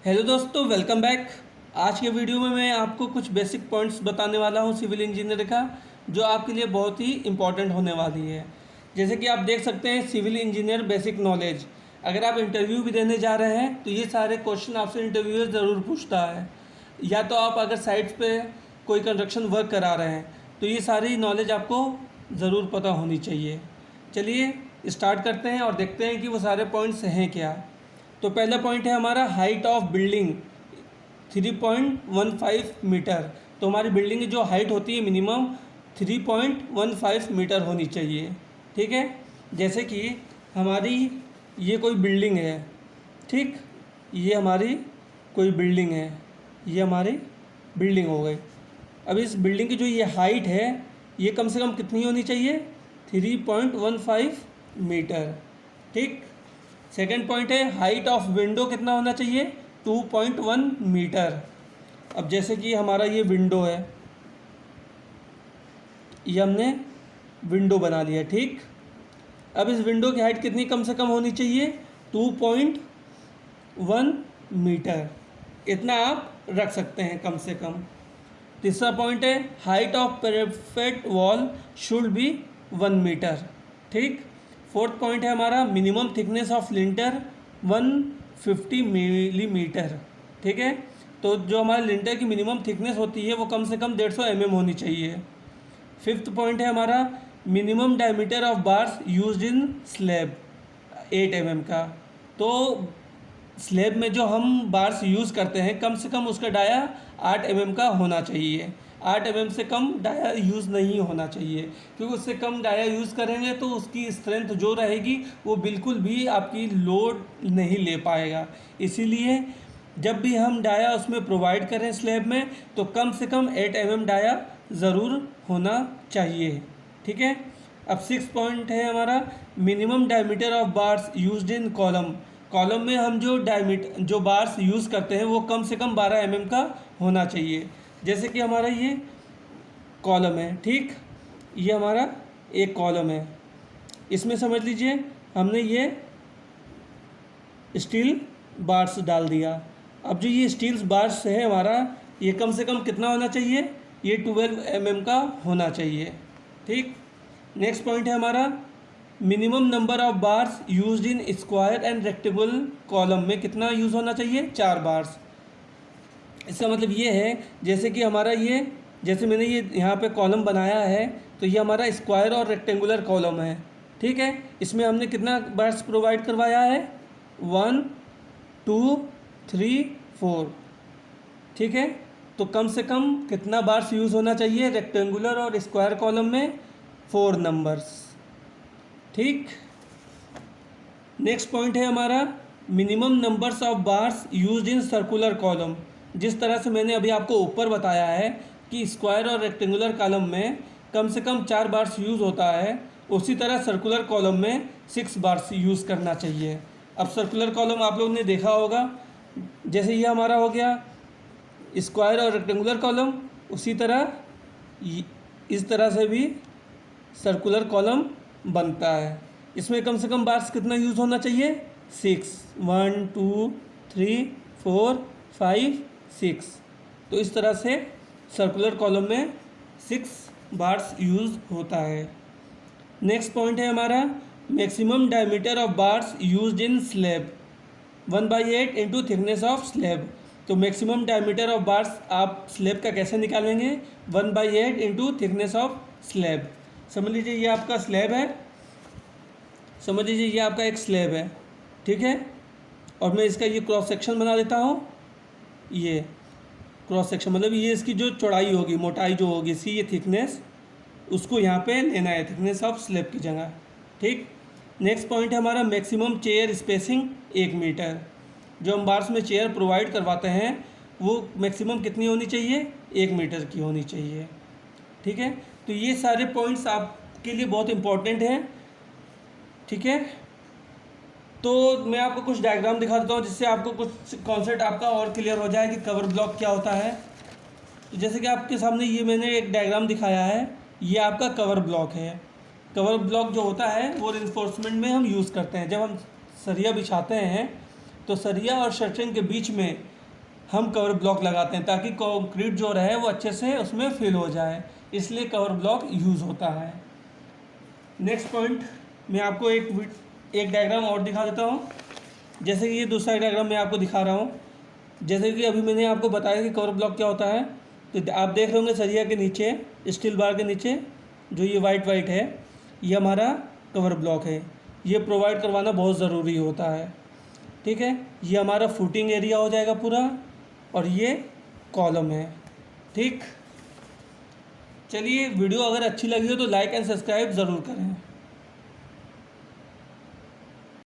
Hello दोस्तों, welcome back. आज के वीडियो में मैं आपको कुछ बेसिक पॉइंट्स बताने वाला हूं सिविल इंजीनियर का, जो आपके लिए बहुत ही इम्पोर्टेंट होने वाली है। जैसे कि आप देख सकते हैं, सिविल इंजीनियर बेसिक नॉलेज। अगर आप इंटरव्यू भी देने जा रहे हैं तो ये सारे क्वेश्चन आपसे इंटरव्यूअर ज़रूर पूछता है। या तो आप अगर साइट्स पे कोई कंस्ट्रक्शन वर्क करा रहे हैं तो ये सारी नॉलेज आपको ज़रूर पता होनी चाहिए। चलिए स्टार्ट करते हैं और देखते हैं कि वो सारे पॉइंट्स हैं क्या। तो पहला पॉइंट है हमारा हाइट ऑफ बिल्डिंग 3.15 मीटर। तो हमारी बिल्डिंग की जो हाइट होती है मिनिमम 3.15 मीटर होनी चाहिए। ठीक है, जैसे कि हमारी ये कोई बिल्डिंग है, ठीक, ये हमारी कोई बिल्डिंग है, ये हमारी बिल्डिंग हो गई। अब इस बिल्डिंग की जो ये हाइट है ये कम से कम कितनी होनी चाहिए? 3.15 मीटर। ठीक। सेकेंड पॉइंट है हाइट ऑफ विंडो कितना होना चाहिए? 2.1 मीटर। अब जैसे कि हमारा ये विंडो है, ये हमने विंडो बना लिया, ठीक। अब इस विंडो की हाइट कितनी कम से कम होनी चाहिए? 2.1 मीटर। इतना आप रख सकते हैं कम से कम। तीसरा पॉइंट है height of parapet wall should be 1 metre. ठीक। फोर्थ पॉइंट है हमारा minimum thickness of lintel 150 millimetre. ठीक है, तो जो हमारे लिंटर की मिनिमम थिकनेस होती है वो कम से कम 150 mm होनी चाहिए। फिफ्थ पॉइंट है हमारा minimum diameter of bars used in slab 8 mm का। तो स्लैब में जो हम बार्स यूज़ करते हैं कम से कम उसका डाया 8 mm का होना चाहिए। 8 mm से कम डाया यूज़ नहीं होना चाहिए, क्योंकि उससे कम डाया यूज़ करेंगे तो उसकी स्ट्रेंथ जो रहेगी वो बिल्कुल भी आपकी लोड नहीं ले पाएगा। इसीलिए जब भी हम डाया उसमें प्रोवाइड करें स्लैब में तो कम से कम 8 mm डाया ज़रूर होना चाहिए। ठीक है। अब 6 पॉइंट है हमारा minimum diameter of bars used in column. Column में हम जो बार्स यूज़ करते हैं वो कम से कम 12 mm का होना चाहिए। जैसे कि हमारा ये कॉलम है, ठीक, ये हमारा एक कॉलम है। इसमें समझ लीजिए हमने ये स्टील बार्स डाल दिया। अब जो ये स्टील बार्स है हमारा, ये कम से कम कितना होना चाहिए? ये 12 mm का होना चाहिए। ठीक। नेक्स्ट पॉइंट है हमारा minimum number of bars used in square and rectangular column में कितना यूज़ होना चाहिए? 4 बार्स। इसका मतलब ये है जैसे कि हमारा ये, जैसे मैंने ये यहाँ पे कॉलम बनाया है तो ये हमारा स्क्वायर और रेक्टेंगुलर कॉलम है। ठीक है, इसमें हमने कितना बार्स प्रोवाइड करवाया है? 1 2 3 4। ठीक है, तो कम से कम कितना बार्स यूज़ होना चाहिए रेक्टेंगुलर और स्क्वायर कॉलम में? 4 नंबर्स। ठीक। नेक्स्ट पॉइंट है हमारा minimum numbers of bars used in circular column. जिस तरह से मैंने अभी आपको ऊपर बताया है कि स्क्वायर और रेक्टेंगुलर कॉलम में कम से कम 4 बार्स यूज़ होता है, उसी तरह सर्कुलर कॉलम में 6 बार्स यूज़ करना चाहिए। अब सर्कुलर कॉलम आप लोगों ने देखा होगा, जैसे ये हमारा हो गया स्क्वायर और रेक्टेंगुलर कॉलम, उसी तरह इस तरह से भी सर्कुलर कॉलम बनता है। इसमें कम से कम बार्स कितना यूज़ होना चाहिए? 6। 1 2 3 4 5 6। तो इस तरह से सर्कुलर कॉलम में 6 बार्स यूज़ होता है। नेक्स्ट पॉइंट है हमारा maximum diameter of bars used in slab 1/8 into thickness of slab. तो मैक्सिमम डायमीटर ऑफ बार्स आप स्लैब का कैसे निकालेंगे? 1/8 इंटू थिकनेस ऑफ स्लैब। समझ लीजिए ये आपका स्लैब है, समझ लीजिए ये आपका एक स्लैब है, ठीक है, और मैं इसका ये क्रॉस सेक्शन बना देता हूँ। ये क्रॉस सेक्शन मतलब ये इसकी जो चौड़ाई होगी, मोटाई जो होगी, इसकी ये थिकनेस, उसको यहाँ पे लेना है थिकनेस ऑफ स्लैब की जगह। ठीक। नेक्स्ट पॉइंट है हमारा मैक्सिमम चेयर स्पेसिंग 1 मीटर। जो हम बार्स में चेयर प्रोवाइड करवाते हैं वो मैक्सिमम कितनी होनी चाहिए? 1 मीटर की होनी चाहिए। ठीक है, तो ये सारे पॉइंट्स आपके लिए बहुत इंपॉर्टेंट हैं। ठीक है, तो मैं आपको कुछ डायग्राम दिखा देता हूँ जिससे आपको कुछ कॉन्सेप्ट आपका और क्लियर हो जाए कि कवर ब्लॉक क्या होता है। तो जैसे कि आपके सामने ये मैंने एक डायग्राम दिखाया है, ये आपका कवर ब्लॉक है। कवर ब्लॉक जो होता है वो रिइंफोर्समेंट में हम यूज़ करते हैं। जब हम सरिया बिछाते हैं तो सरिया और शटरिंग के बीच में हम कवर ब्लॉक लगाते हैं ताकि कंक्रीट जो रहे वो अच्छे से उसमें फिल हो जाए, इसलिए कवर ब्लॉक यूज़ होता है। नेक्स्ट पॉइंट मैं आपको एक डायग्राम और दिखा देता हूँ। जैसे कि ये दूसरा डायग्राम मैं आपको दिखा रहा हूँ। जैसे कि अभी मैंने आपको बताया कि कवर ब्लॉक क्या होता है, तो आप देख रहे होंगे सरिया के नीचे, स्टील बार के नीचे जो ये वाइट है, ये हमारा कवर ब्लॉक है। ये प्रोवाइड करवाना बहुत ज़रूरी होता है, ठीक है। ये हमारा फुटिंग एरिया हो जाएगा पूरा, और ये कॉलम है, ठीक। चलिए, वीडियो अगर अच्छी लगी हो तो लाइक एंड सब्सक्राइब ज़रूर करें।